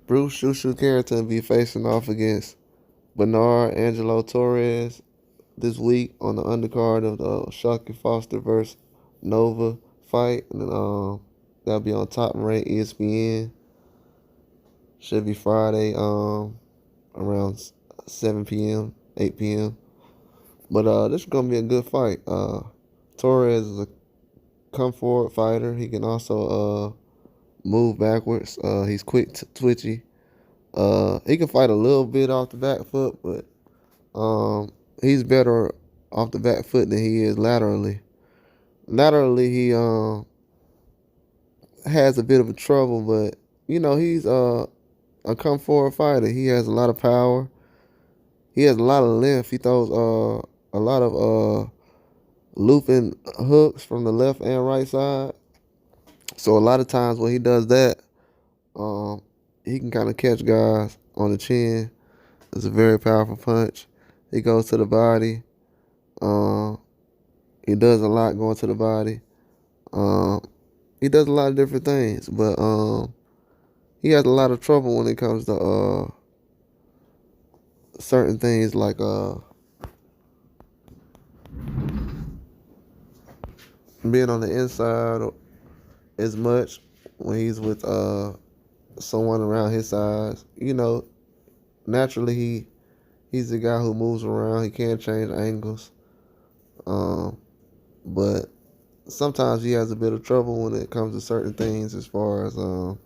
Shu Shu Carrington be facing off against Bernard Angelo Torres this week on the undercard of the Shucky Foster versus Nova fight. And that'll be on Top Rank ESPN. Should be Friday around 7 p.m., 8 p.m. But this is gonna be a good fight. Torres is a come forward fighter. He can also move backwards. He's quick, twitchy. He can fight a little bit off the back foot, but he's better off the back foot than he is laterally. Laterally, he has a bit of a trouble, but he's a come forward fighter. He has a lot of power. He has a lot of length. He throws a lot of looping hooks from the left and right side. So a lot of times when he does that, he can kind of catch guys on the chin. It's a very powerful punch. He goes to the body. He does a lot going to the body. He does a lot of different things, but he has a lot of trouble when it comes to certain things like being on the inside as much when he's with someone around his size. Naturally he's the guy who moves around. He can change angles. But sometimes he has a bit of trouble when it comes to certain things as far as a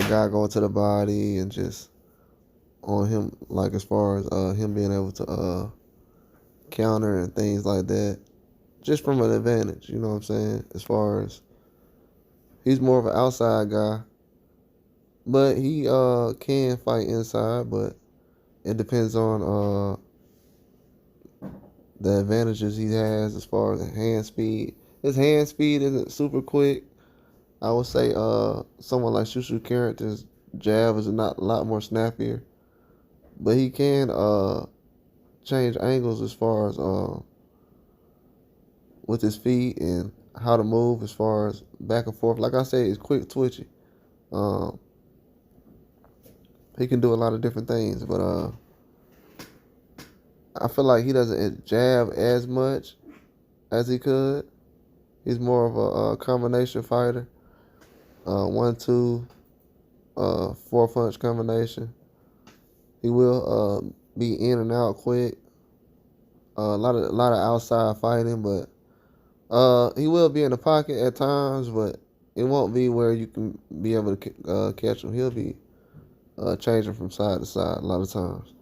guy going to the body and just on him, like as far as him being able to counter and things like that, just from an advantage, you know what I'm saying? As far as he's more of an outside guy, but he can fight inside, but it depends on the advantages he has as far as hand speed. His hand speed isn't super quick. I would say someone like Shu Shu Carrington's jab is not a lot more snappier, but he can change angles as far as with his feet and how to move as far as back and forth. Like I said, he's quick, twitchy. He can do a lot of different things, but I feel like he doesn't jab as much as he could. He's more of a combination fighter. 1-2, 4-punch combination. He will be in and out quick. A lot of outside fighting, but he will be in the pocket at times, but it won't be where you can be able to catch him. He'll be changing from side to side a lot of times.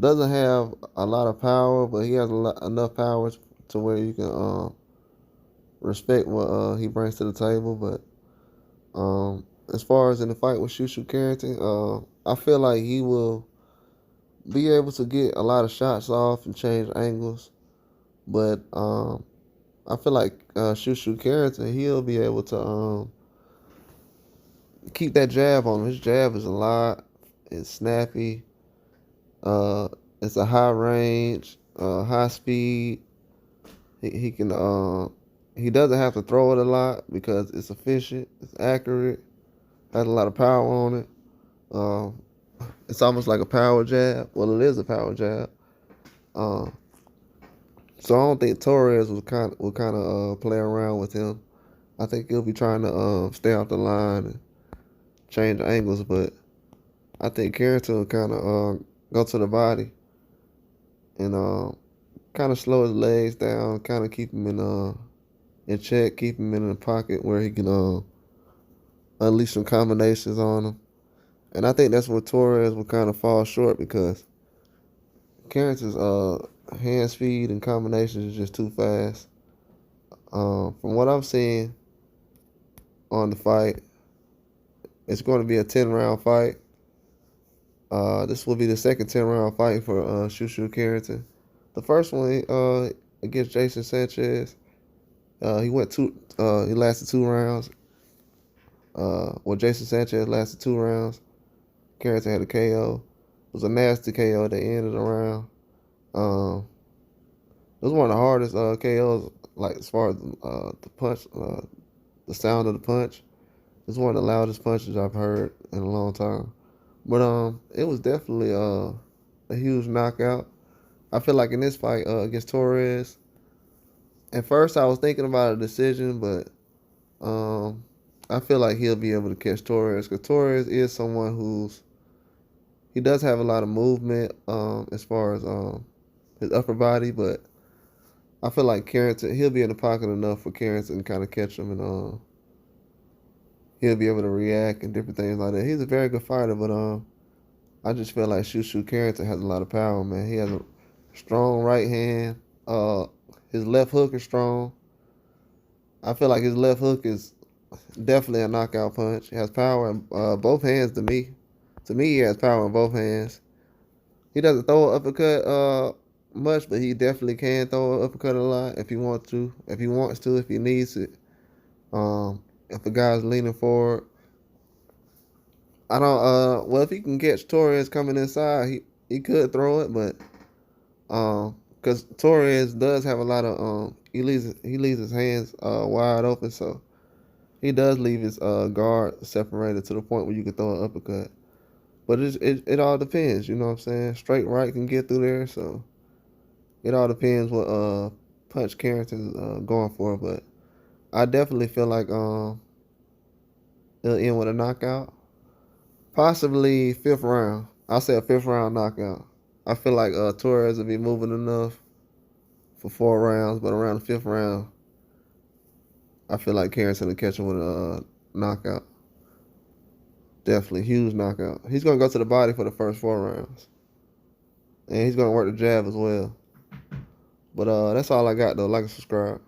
Doesn't have a lot of power, but he has enough power to where you can respect what he brings to the table. But as far as in the fight with Shu Shu Carrington, I feel like he will be able to get a lot of shots off and change angles. But I feel like Shu Shu Carrington, he'll be able to keep that jab on him. His jab is a lot. It's snappy. It's a high range, high speed. He can he doesn't have to throw it a lot because it's efficient, it's accurate, has a lot of power on it. It's almost like a power jab. Well, it is a power jab. So I don't think Torres will kind of play around with him. I think he'll be trying to stay off the line and change angles, but I think Carrington will kind of go to the body and kind of slow his legs down, kind of keep him in check, keep him in the pocket where he can unleash some combinations on him. And I think that's where Torres will kind of fall short because Carrington's hand speed and combinations is just too fast. From what I'm seeing on the fight, it's going to be a 10-round fight. This will be the second 10-round fight for Shu Shu Carrington. The first one against Jason Sanchez, he lasted 2 rounds. Jason Sanchez lasted 2 rounds. Carrington had a KO. It was a nasty KO at the end of the round. It was one of the hardest KOs, like as far as the punch, the sound of the punch. It's one of the loudest punches I've heard in a long time. But it was definitely a huge knockout. I feel like in this fight against Torres, at first I was thinking about a decision, but I feel like he'll be able to catch Torres because Torres is someone he does have a lot of movement as far as his upper body, but I feel like Carrington, he'll be in the pocket enough for Carrington to kind of catch him, and he'll be able to react and different things like that. He's a very good fighter, but I just feel like Shu Shu Carrington has a lot of power, man. He has a strong right hand. His left hook is strong. I feel like his left hook is definitely a knockout punch. He has power in both hands to me. To me, he has power in both hands. He doesn't throw an uppercut much, but he definitely can throw an uppercut a lot if he wants to. If he needs it. If a guy's leaning forward, I don't. Well, if he can catch Torres coming inside, he could throw it, but because Torres does have a lot of he leaves his hands wide open, so he does leave his guard separated to the point where you can throw an uppercut. But it all depends, you know what I'm saying? Straight right can get through there, so it all depends what punch Carrington's going for. But I definitely feel like it'll end with a knockout. Possibly fifth round. I'll say a fifth round knockout. I feel like Torres will be moving enough for 4 rounds, but around the fifth round, I feel like Carrington will catch him with a knockout. Definitely, huge knockout. He's going to go to the body for the first 4 rounds. And he's going to work the jab as well. But that's all I got, though. Like and subscribe.